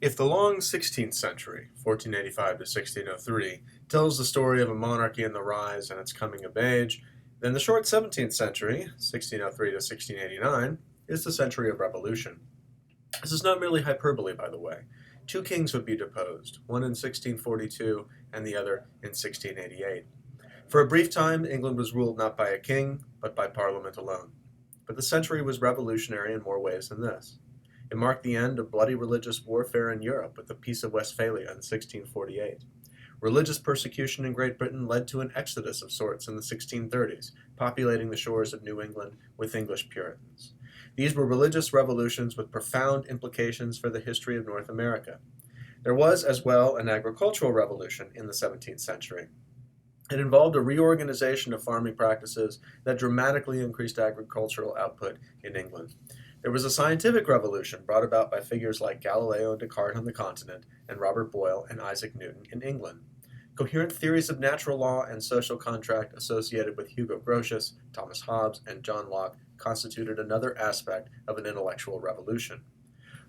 If the long 16th century, 1485 to 1603, tells the story of a monarchy in the rise and its coming of age, then the short 17th century, 1603 to 1689, is the century of revolution. This is not merely hyperbole, by the way. Two kings would be deposed, one in 1642 and the other in 1688. For a brief time, England was ruled not by a king, but by Parliament alone. But the century was revolutionary in more ways than this. It marked the end of bloody religious warfare in Europe with the Peace of Westphalia in 1648. Religious persecution in Great Britain led to an exodus of sorts in the 1630s, populating the shores of New England with English Puritans. These were religious revolutions with profound implications for the history of North America. There was, as well, an agricultural revolution in the 17th century. It involved a reorganization of farming practices that dramatically increased agricultural output in England. There was a scientific revolution brought about by figures like Galileo and Descartes on the continent, and Robert Boyle and Isaac Newton in England. Coherent theories of natural law and social contract associated with Hugo Grotius, Thomas Hobbes, and John Locke constituted another aspect of an intellectual revolution.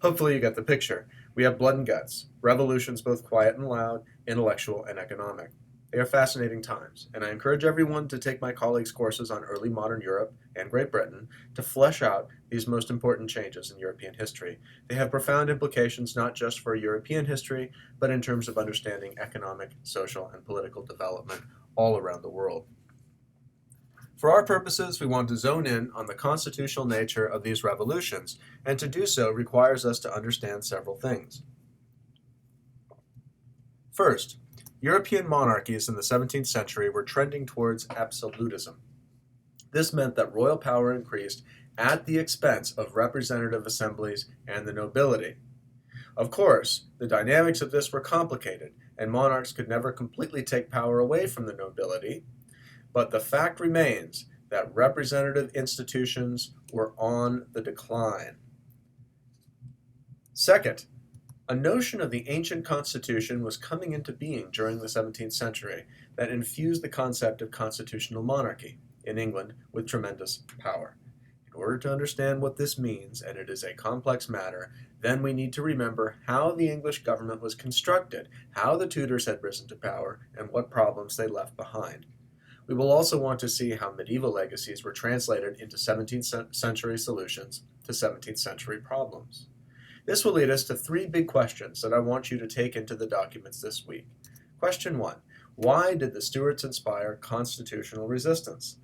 Hopefully you get the picture. We have blood and guts, revolutions both quiet and loud, intellectual and economic. They are fascinating times, and I encourage everyone to take my colleagues' courses on early modern Europe and Great Britain to flesh out these most important changes in European history. They have profound implications not just for European history, but in terms of understanding economic, social, and political development all around the world. For our purposes, we want to zone in on the constitutional nature of these revolutions, and to do so requires us to understand several things. First, European monarchies in the 17th century were trending towards absolutism. This meant that royal power increased at the expense of representative assemblies and the nobility. Of course, the dynamics of this were complicated, and monarchs could never completely take power away from the nobility, but the fact remains that representative institutions were on the decline. Second, a notion of the ancient constitution was coming into being during the 17th century that infused the concept of constitutional monarchy in England with tremendous power. In order to understand what this means, and it is a complex matter, then we need to remember how the English government was constructed, how the Tudors had risen to power, and what problems they left behind. We will also want to see how medieval legacies were translated into 17th century solutions to 17th century problems. This will lead us to three big questions that I want you to take into the documents this week. Question 1. Why did the Stuarts inspire constitutional resistance?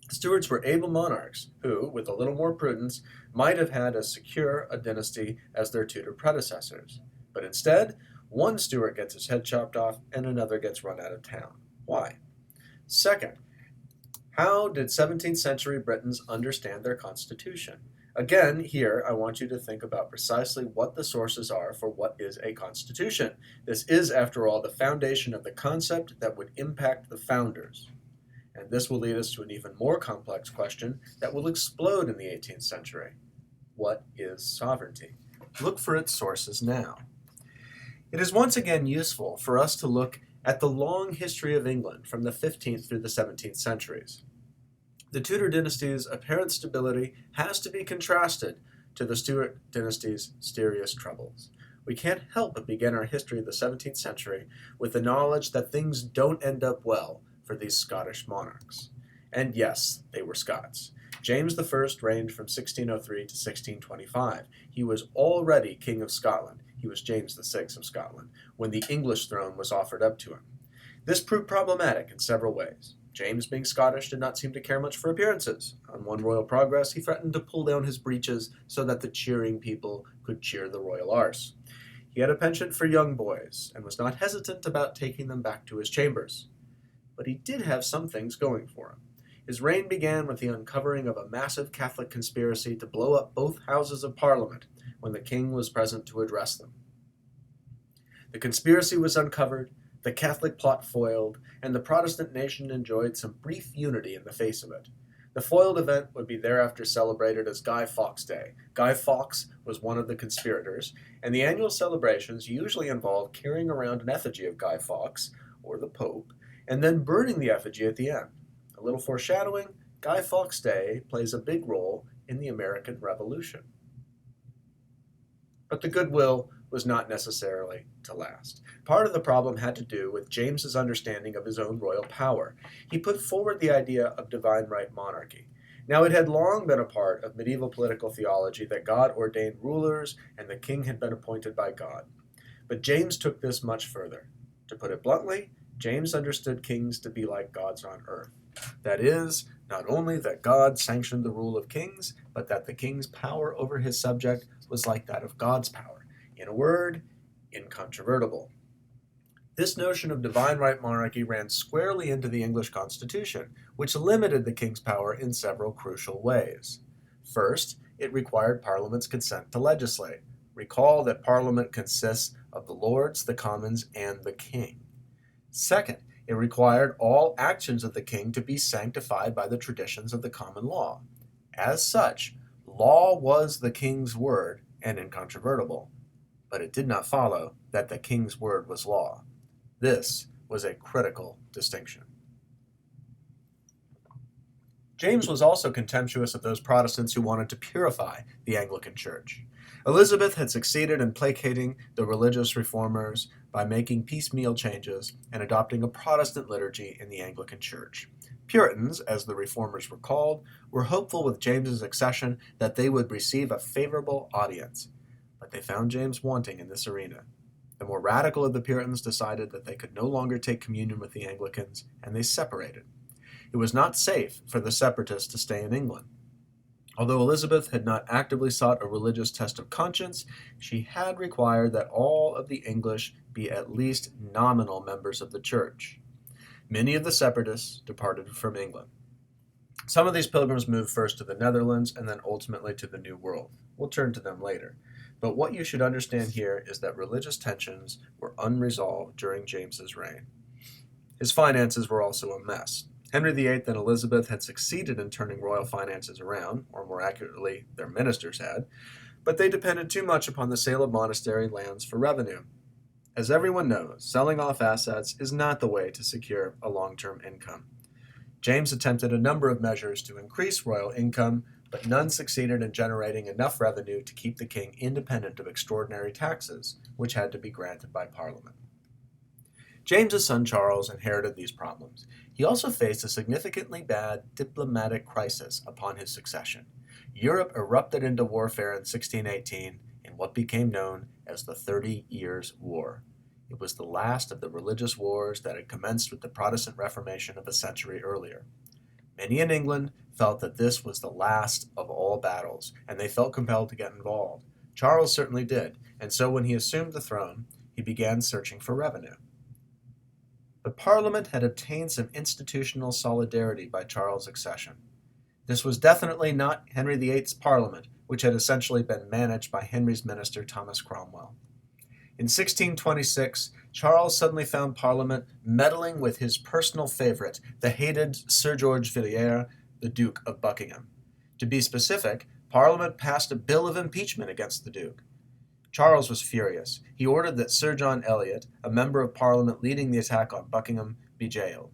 Stuarts were able monarchs who, with a little more prudence, might have had as secure a dynasty as their Tudor predecessors. But instead, one Stuart gets his head chopped off and another gets run out of town. Why? Second, how did 17th century Britons understand their constitution? Again, here, I want you to think about precisely what the sources are for what is a constitution. This is, after all, the foundation of the concept that would impact the founders. And this will lead us to an even more complex question that will explode in the 18th century. What is sovereignty? Look for its sources now. It is once again useful for us to look at the long history of England from the 15th through the 17th centuries. The Tudor dynasty's apparent stability has to be contrasted to the Stuart dynasty's serious troubles. We can't help but begin our history of the 17th century with the knowledge that things don't end up well for these Scottish monarchs. And yes, they were Scots. James I reigned from 1603 to 1625. He was already King of Scotland. He was James VI of Scotland when the English throne was offered up to him. This proved problematic in several ways. James, being Scottish, did not seem to care much for appearances. On one royal progress, he threatened to pull down his breeches so that the cheering people could cheer the royal arse. He had a penchant for young boys, and was not hesitant about taking them back to his chambers. But he did have some things going for him. His reign began with the uncovering of a massive Catholic conspiracy to blow up both houses of Parliament when the king was present to address them. The conspiracy was uncovered, the Catholic plot foiled, and the Protestant nation enjoyed some brief unity in the face of it. The foiled event would be thereafter celebrated as Guy Fawkes Day. Guy Fawkes was one of the conspirators, and the annual celebrations usually involved carrying around an effigy of Guy Fawkes, or the Pope, and then burning the effigy at the end. A little foreshadowing, Guy Fawkes Day plays a big role in the American Revolution. But the goodwill was not necessarily to last. Part of the problem had to do with James's understanding of his own royal power. He put forward the idea of divine right monarchy. Now, it had long been a part of medieval political theology that God ordained rulers and the king had been appointed by God. But James took this much further. To put it bluntly, James understood kings to be like gods on earth. That is, not only that God sanctioned the rule of kings, but that the king's power over his subject was like that of God's power. In a word, incontrovertible. This notion of divine right monarchy ran squarely into the English Constitution, which limited the king's power in several crucial ways. First, it required Parliament's consent to legislate. Recall that Parliament consists of the Lords, the Commons, and the King. Second, it required all actions of the king to be sanctified by the traditions of the common law. As such, law was the king's word and incontrovertible, but it did not follow that the king's word was law. This was a critical distinction. James was also contemptuous of those Protestants who wanted to purify the Anglican Church. Elizabeth had succeeded in placating the religious reformers by making piecemeal changes and adopting a Protestant liturgy in the Anglican Church. Puritans, as the reformers were called, were hopeful with James's accession that they would receive a favorable audience, but they found James wanting in this arena. The more radical of the Puritans decided that they could no longer take communion with the Anglicans, and they separated. It was not safe for the separatists to stay in England. Although Elizabeth had not actively sought a religious test of conscience, she had required that all of the English be at least nominal members of the church. Many of the separatists departed from England. Some of these pilgrims moved first to the Netherlands and then ultimately to the New World. We'll turn to them later. But what you should understand here is that religious tensions were unresolved during James's reign. His finances were also a mess. Henry VIII and Elizabeth had succeeded in turning royal finances around, or more accurately, their ministers had, but they depended too much upon the sale of monastery lands for revenue. As everyone knows, selling off assets is not the way to secure a long-term income. James attempted a number of measures to increase royal income, but none succeeded in generating enough revenue to keep the king independent of extraordinary taxes, which had to be granted by Parliament. James's son Charles inherited these problems. He also faced a significantly bad diplomatic crisis upon his succession. Europe erupted into warfare in 1618 in what became known as the 30 Years' War. It was the last of the religious wars that had commenced with the Protestant Reformation of a century earlier. Many in England felt that this was the last of all battles, and they felt compelled to get involved. Charles certainly did, and so when he assumed the throne, he began searching for revenue. But Parliament had obtained some institutional solidarity by Charles' accession. This was definitely not Henry VIII's Parliament, which had essentially been managed by Henry's minister Thomas Cromwell. In 1626, Charles suddenly found Parliament meddling with his personal favorite, the hated Sir George Villiers, the Duke of Buckingham. To be specific, Parliament passed a bill of impeachment against the Duke. Charles was furious. He ordered that Sir John Eliot, a member of Parliament leading the attack on Buckingham, be jailed,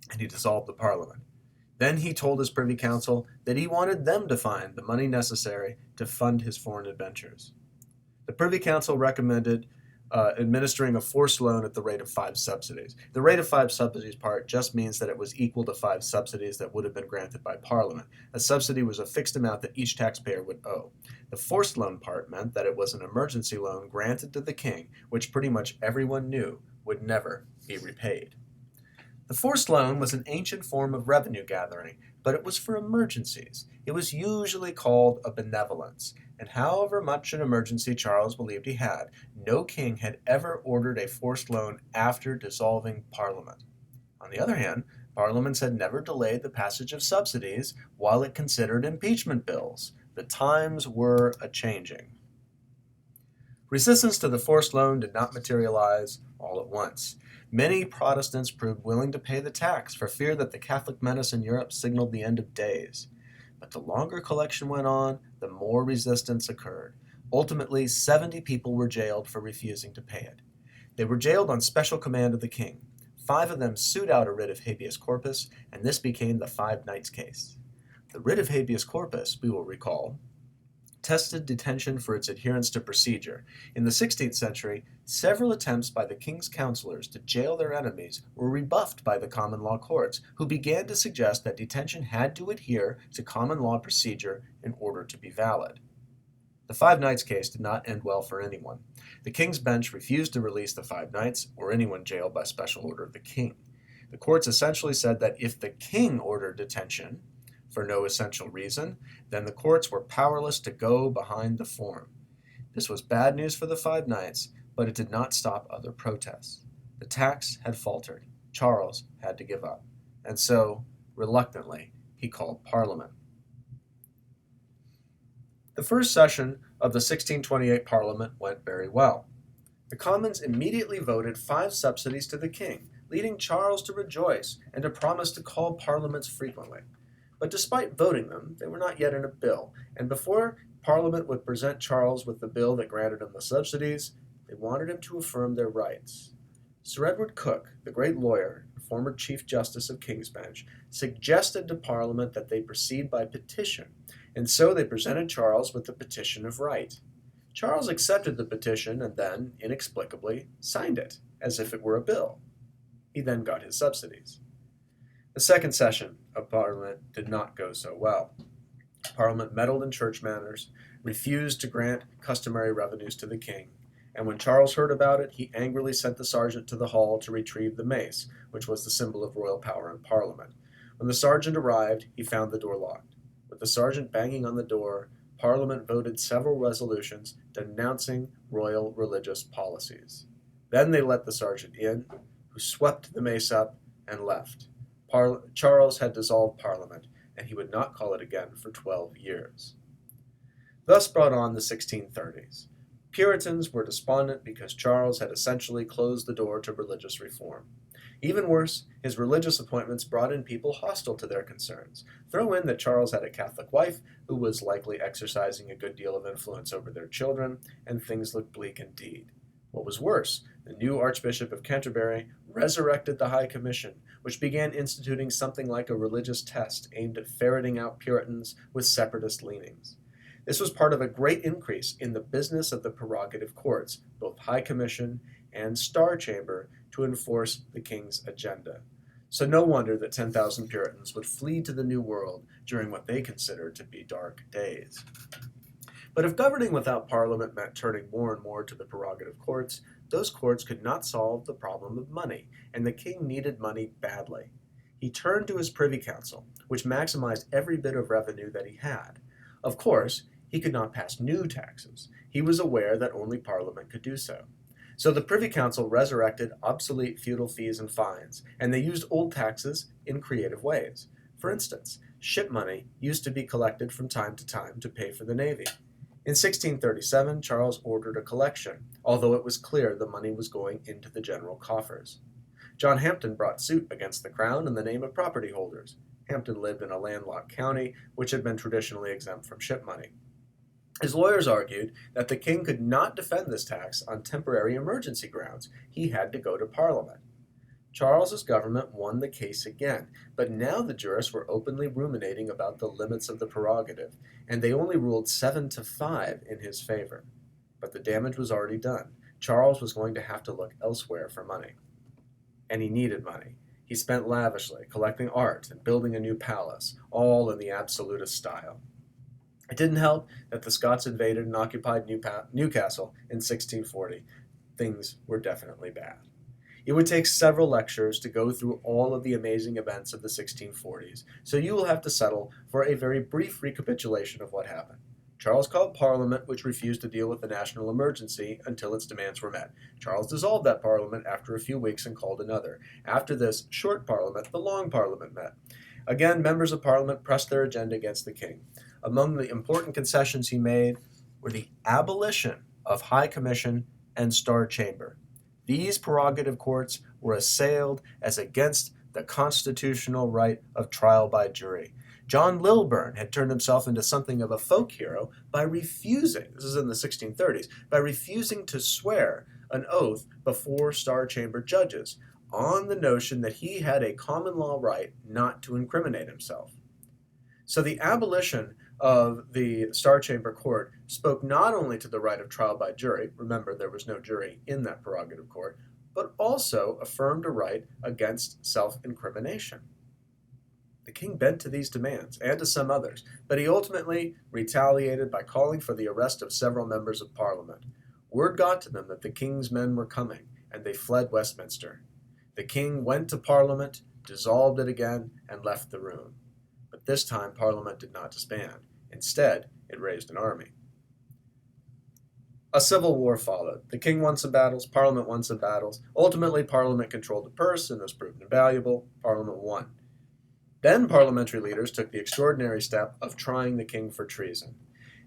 and he dissolved the Parliament. Then he told his Privy Council that he wanted them to find the money necessary to fund his foreign adventures. The Privy Council recommended administering a forced loan at the rate of 5 subsidies. The rate of 5 subsidies part just means that it was equal to 5 subsidies that would have been granted by Parliament. A subsidy was a fixed amount that each taxpayer would owe. The forced loan part meant that it was an emergency loan granted to the king, which pretty much everyone knew would never be repaid. The forced loan was an ancient form of revenue gathering, but it was for emergencies. It was usually called a benevolence, and however much an emergency Charles believed he had, no king had ever ordered a forced loan after dissolving Parliament. On the other hand, Parliaments had never delayed the passage of subsidies while it considered impeachment bills. The times were a-changing. Resistance to the forced loan did not materialize all at once. Many Protestants proved willing to pay the tax for fear that the Catholic menace in Europe signaled the end of days. But the longer collection went on, the more resistance occurred. Ultimately, 70 people were jailed for refusing to pay it. They were jailed on special command of the king. 5 of them sued out a writ of habeas corpus, and this became the 5 Knights case. The writ of habeas corpus, we will recall, tested detention for its adherence to procedure. In the 16th century, several attempts by the king's counselors to jail their enemies were rebuffed by the common law courts, who began to suggest that detention had to adhere to common law procedure in order to be valid. The Five Knights case did not end well for anyone. The king's bench refused to release the Five Knights or anyone jailed by special order of the king. The courts essentially said that if the king ordered detention for no essential reason, then the courts were powerless to go behind the form. This was bad news for the Five Knights, but it did not stop other protests. The tax had faltered. Charles had to give up. And so, reluctantly, he called Parliament. The first session of the 1628 Parliament went very well. The Commons immediately voted 5 subsidies to the king, leading Charles to rejoice and to promise to call parliaments frequently. But despite voting them, they were not yet in a bill, and before Parliament would present Charles with the bill that granted him the subsidies, they wanted him to affirm their rights. Sir Edward Coke, the great lawyer, former Chief Justice of King's Bench, suggested to Parliament that they proceed by petition, and so they presented Charles with the Petition of Right. Charles accepted the petition and then, inexplicably, signed it, as if it were a bill. He then got his subsidies. The second session of Parliament did not go so well. Parliament meddled in church matters, refused to grant customary revenues to the king, and when Charles heard about it, he angrily sent the sergeant to the hall to retrieve the mace, which was the symbol of royal power in Parliament. When the sergeant arrived, he found the door locked. With the sergeant banging on the door, Parliament voted several resolutions denouncing royal religious policies. Then they let the sergeant in, who swept the mace up and left. Charles had dissolved Parliament, and he would not call it again for 12 years. Thus brought on the 1630s. Puritans were despondent because Charles had essentially closed the door to religious reform. Even worse, his religious appointments brought in people hostile to their concerns. Throw in that Charles had a Catholic wife who was likely exercising a good deal of influence over their children, and things looked bleak indeed. What was worse, the new Archbishop of Canterbury resurrected the High Commission, which began instituting something like a religious test aimed at ferreting out Puritans with separatist leanings. This was part of a great increase in the business of the prerogative courts, both High Commission and Star Chamber, to enforce the king's agenda. So no wonder that 10,000 Puritans would flee to the New World during what they considered to be dark days. But if governing without Parliament meant turning more and more to the prerogative courts, those courts could not solve the problem of money, and the king needed money badly. He turned to his Privy Council, which maximized every bit of revenue that he had. Of course, he could not pass new taxes. He was aware that only Parliament could do so. So the Privy Council resurrected obsolete feudal fees and fines, and they used old taxes in creative ways. For instance, ship money used to be collected from time to time to pay for the navy. In 1637, Charles ordered a collection, although it was clear the money was going into the general coffers. John Hampden brought suit against the crown in the name of property holders. Hampden lived in a landlocked county, which had been traditionally exempt from ship money. His lawyers argued that the king could not defend this tax on temporary emergency grounds. He had to go to Parliament. Charles's government won the case again, but now the jurists were openly ruminating about the limits of the prerogative, and they only ruled 7-5 in his favor. But the damage was already done. Charles was going to have to look elsewhere for money. And he needed money. He spent lavishly, collecting art and building a new palace, all in the absolutist style. It didn't help that the Scots invaded and occupied Newcastle in 1640. Things were definitely bad. It would take several lectures to go through all of the amazing events of the 1640s, so you will have to settle for a very brief recapitulation of what happened. Charles called Parliament, which refused to deal with the national emergency until its demands were met. Charles dissolved that Parliament after a few weeks and called another. After this short Parliament, the Long Parliament met. Again, members of Parliament pressed their agenda against the king. Among the important concessions he made were the abolition of High Commission and Star Chamber. These prerogative courts were assailed as against the constitutional right of trial by jury. John Lilburne had turned himself into something of a folk hero by refusing, this is in the 1630s, by refusing to swear an oath before Star Chamber judges on the notion that he had a common law right not to incriminate himself. So the abolition of the Star Chamber Court spoke not only to the right of trial by jury, remember there was no jury in that prerogative court, but also affirmed a right against self-incrimination. The king bent to these demands, and to some others, but he ultimately retaliated by calling for the arrest of several members of Parliament. Word got to them that the king's men were coming, and they fled Westminster. The king went to Parliament, dissolved it again, and left the room. But this time Parliament did not disband. Instead, it raised an army. A civil war followed. The king won some battles, Parliament won some battles. Ultimately, Parliament controlled the purse, and this proved invaluable. Parliament won. Then parliamentary leaders took the extraordinary step of trying the king for treason.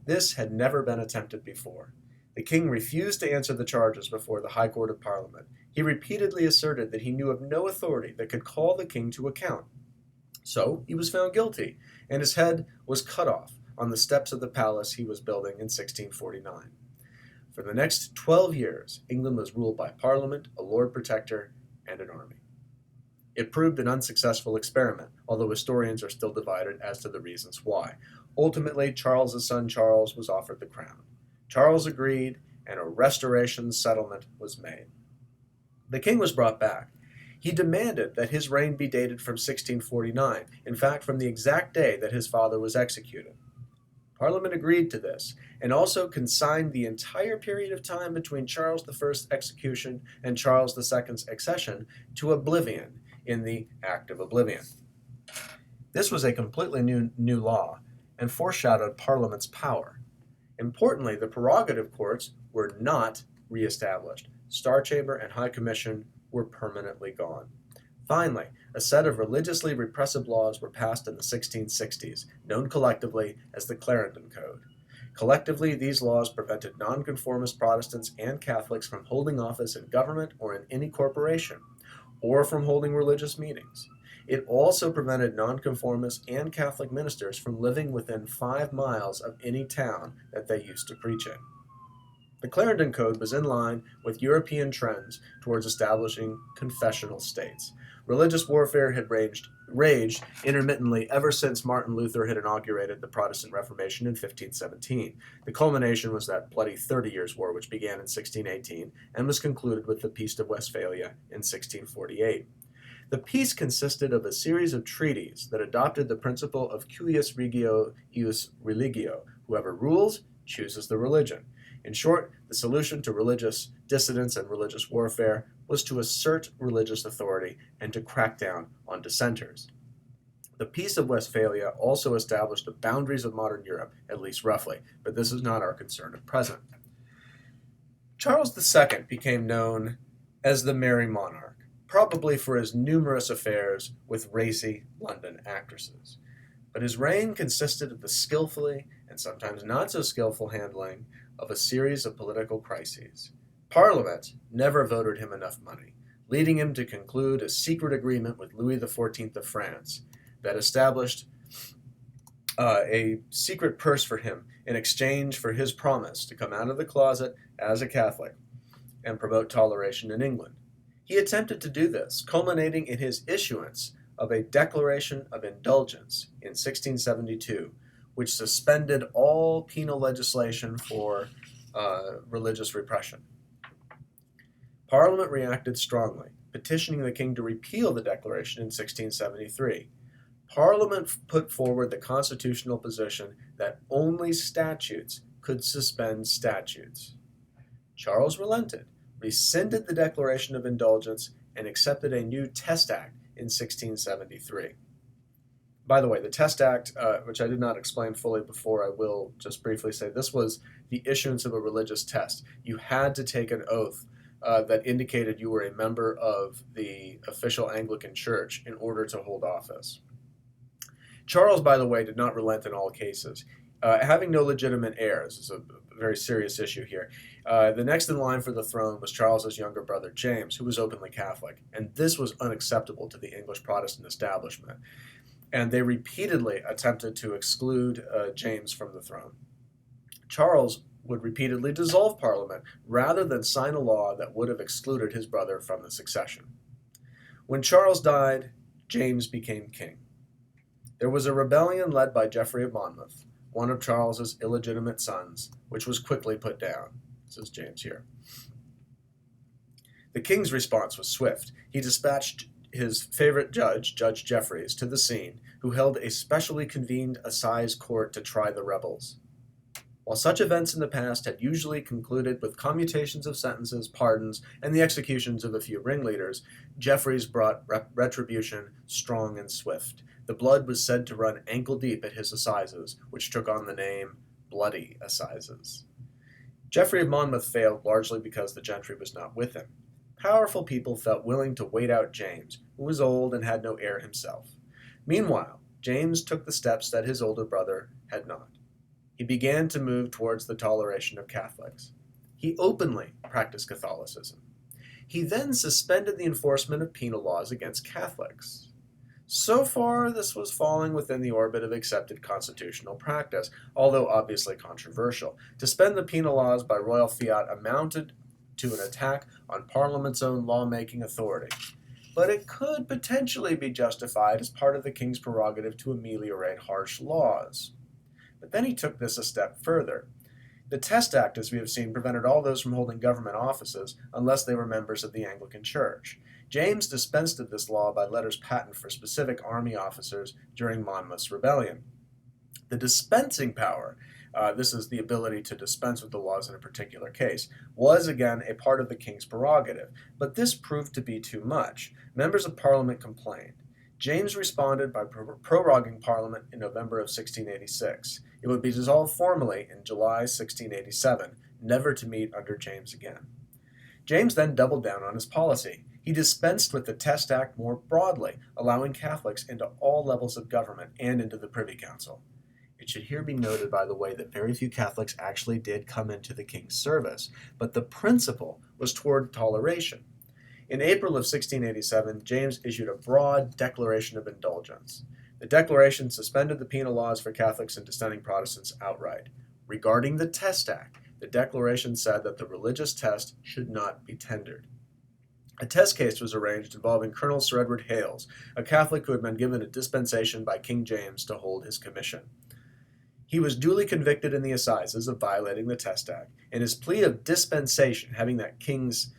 This had never been attempted before. The king refused to answer the charges before the High Court of Parliament. He repeatedly asserted that he knew of no authority that could call the king to account. So he was found guilty, and his head was cut off on the steps of the palace he was building in 1649. For the next 12 years, England was ruled by Parliament, a Lord Protector, and an army. It proved an unsuccessful experiment, although historians are still divided as to the reasons why. Ultimately, Charles's son Charles was offered the crown. Charles agreed, and a restoration settlement was made. The king was brought back. He demanded that his reign be dated from 1649, in fact, from the exact day that his father was executed. Parliament agreed to this, and also consigned the entire period of time between Charles I's execution and Charles II's accession to oblivion in the Act of Oblivion. This was a completely new law and foreshadowed Parliament's power. Importantly, the prerogative courts were not reestablished. Star Chamber and High Commission were permanently gone. Finally, a set of religiously repressive laws were passed in the 1660s, known collectively as the Clarendon Code. Collectively, these laws prevented nonconformist Protestants and Catholics from holding office in government or in any corporation, or from holding religious meetings. It also prevented nonconformists and Catholic ministers from living within 5 miles of any town that they used to preach in. The Clarendon Code was in line with European trends towards establishing confessional states. Religious warfare had raged intermittently ever since Martin Luther had inaugurated the Protestant Reformation in 1517. The culmination was that bloody 30 Years' War, which began in 1618 and was concluded with the Peace of Westphalia in 1648. The peace consisted of a series of treaties that adopted the principle of cuius regio ius religio. Whoever rules chooses the religion. In short, the solution to religious dissidence and religious warfare was to assert religious authority and to crack down on dissenters. The Peace of Westphalia also established the boundaries of modern Europe, at least roughly, but this is not our concern at present. Charles II became known as the Merry Monarch, probably for his numerous affairs with racy London actresses. But his reign consisted of the skillfully, and sometimes not so skillful handling, of a series of political crises. Parliament never voted him enough money, leading him to conclude a secret agreement with Louis XIV of France that established a secret purse for him in exchange for his promise to come out of the closet as a Catholic and promote toleration in England. He attempted to do this, culminating in his issuance of a Declaration of Indulgence in 1672, which suspended all penal legislation for religious repression. Parliament reacted strongly, petitioning the king to repeal the declaration in 1673. Parliament put forward the constitutional position that only statutes could suspend statutes. Charles relented, rescinded the Declaration of Indulgence, and accepted a new Test Act in 1673. By the way, the Test Act, which I did not explain fully before, I will just briefly say this was the issuance of a religious test. You had to take an oath that indicated you were a member of the official Anglican Church in order to hold office. Charles, by the way, did not relent in all cases. Having no legitimate heirs is a very serious issue here. The next in line for the throne was Charles's younger brother James, who was openly Catholic, and this was unacceptable to the English Protestant establishment. And they repeatedly attempted to exclude James from the throne. Charles would repeatedly dissolve Parliament rather than sign a law that would have excluded his brother from the succession. When Charles died, James became king. There was a rebellion led by Geoffrey of Monmouth, one of Charles's illegitimate sons, which was quickly put down. Says James here. The king's response was swift. He dispatched his favorite judge, Judge Jeffreys, to the scene, who held a specially convened assize court to try the rebels. While such events in the past had usually concluded with commutations of sentences, pardons, and the executions of a few ringleaders, Jeffreys brought retribution strong and swift. The blood was said to run ankle-deep at his assizes, which took on the name Bloody Assizes. Geoffrey of Monmouth failed largely because the gentry was not with him. Powerful people felt willing to wait out James, who was old and had no heir himself. Meanwhile, James took the steps that his older brother had not. He began to move towards the toleration of Catholics. He openly practiced Catholicism. He then suspended the enforcement of penal laws against Catholics. So far, this was falling within the orbit of accepted constitutional practice, although obviously controversial. To suspend the penal laws by royal fiat amounted to an attack on Parliament's own lawmaking authority. But it could potentially be justified as part of the king's prerogative to ameliorate harsh laws. But then he took this a step further. The Test Act, as we have seen, prevented all those from holding government offices unless they were members of the Anglican Church. James dispensed of this law by letters patent for specific army officers during Monmouth's rebellion. The dispensing power, this is the ability to dispense with the laws in a particular case, was again a part of the king's prerogative, but this proved to be too much. Members of Parliament complained. James responded by proroguing Parliament in November of 1686. It would be dissolved formally in July 1687, never to meet under James again. James then doubled down on his policy. He dispensed with the Test Act more broadly, allowing Catholics into all levels of government and into the Privy Council. It should here be noted, by the way, that very few Catholics actually did come into the king's service, but the principle was toward toleration. In April of 1687, James issued a broad declaration of indulgence. The declaration suspended the penal laws for Catholics and dissenting Protestants outright. Regarding the Test Act, the declaration said that the religious test should not be tendered. A test case was arranged involving Colonel Sir Edward Hales, a Catholic who had been given a dispensation by King James to hold his commission. He was duly convicted in the assizes of violating the Test Act, and his plea of dispensation, having that king's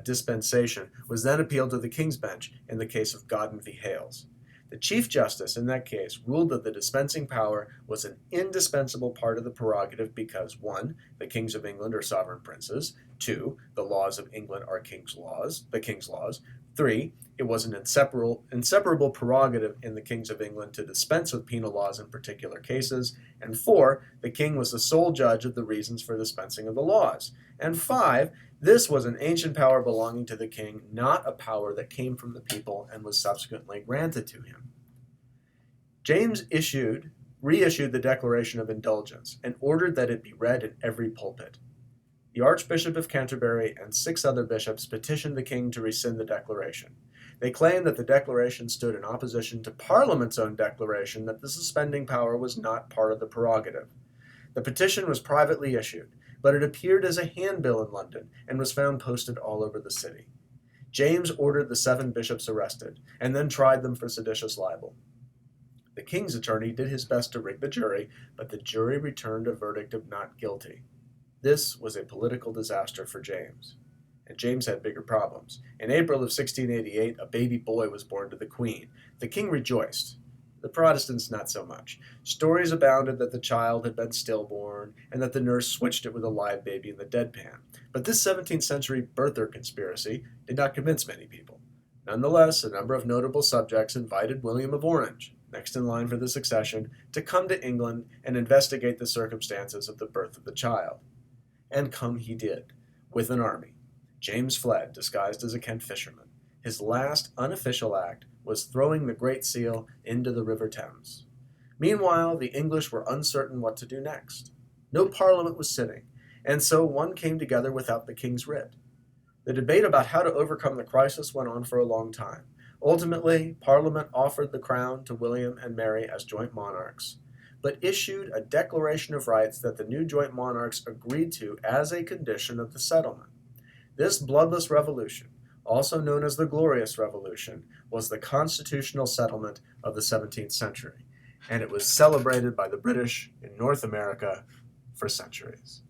dispensation, was then appealed to the King's Bench in the case of Godden v. Hales. The Chief Justice in that case ruled that the dispensing power was an indispensable part of the prerogative because 1. The kings of England are sovereign princes, 2. The laws of England are the king's laws, 3. It was an inseparable prerogative in the kings of England to dispense with penal laws in particular cases, and 4. The king was the sole judge of the reasons for dispensing of the laws, and 5. This was an ancient power belonging to the king, not a power that came from the people and was subsequently granted to him. James reissued the Declaration of Indulgence and ordered that it be read in every pulpit. The Archbishop of Canterbury and 6 other bishops petitioned the king to rescind the declaration. They claimed that the declaration stood in opposition to Parliament's own declaration that the suspending power was not part of the prerogative. The petition was privately issued, but it appeared as a handbill in London and was found posted all over the city. James ordered the 7 bishops arrested and then tried them for seditious libel. The king's attorney did his best to rig the jury, but the jury returned a verdict of not guilty. This was a political disaster for James. And James had bigger problems. In April of 1688, a baby boy was born to the queen. The king rejoiced. The Protestants not so much. Stories abounded that the child had been stillborn and that the nurse switched it with a live baby in the deadpan. But this 17th century birther conspiracy did not convince many people. Nonetheless, a number of notable subjects invited William of Orange, next in line for the succession, to come to England and investigate the circumstances of the birth of the child. And come he did, with an army. James fled, disguised as a Kent fisherman. His last unofficial act was throwing the Great Seal into the River Thames. Meanwhile, the English were uncertain what to do next. No parliament was sitting, and so one came together without the king's writ. The debate about how to overcome the crisis went on for a long time. Ultimately, Parliament offered the crown to William and Mary as joint monarchs, but issued a declaration of rights that the new joint monarchs agreed to as a condition of the settlement. This bloodless revolution, also known as the Glorious Revolution, was the constitutional settlement of the 17th century. and it was celebrated by the British in North America for centuries.